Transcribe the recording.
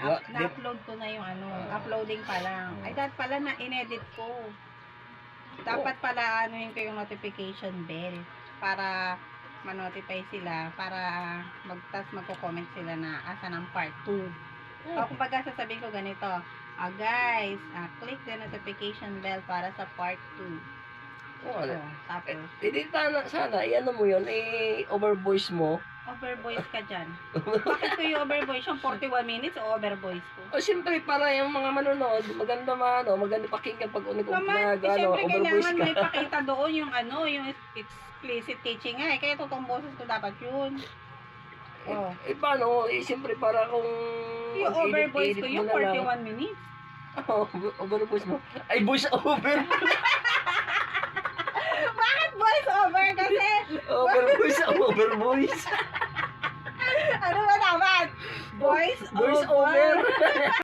Na-upload ko na yung uploading pa lang. Ay, dapat pala na inedit ko. Dapat pala anuhin ko yung notification bell para ma-notify sila, para magko-comment sila na asan ang part 2. O kumbaga sasabihin ko ganito, guys, click the notification bell para sa part 2. Tapos Hindi sana, i-ano mo yun, overvoice mo. overvoice ka dyan. Bakit ko yung overvoice? Yung 41 minutes o overvoice ko? O siyempre, para yung mga manonood, maganda maganda pakinggan pag unig Naman, siyempre overvoice kailangan ka. may pakita doon yung yung explicit teaching nga Kaya totoong boses ko dapat yun. Paano? Siyempre, para kung Yung overvoice ko yung mo na lang. 41 minutes. Overvoice mo. Ay, voice over. Bakit voice over kasi? Overvoice. Ano ba dapat? Voice Voice over.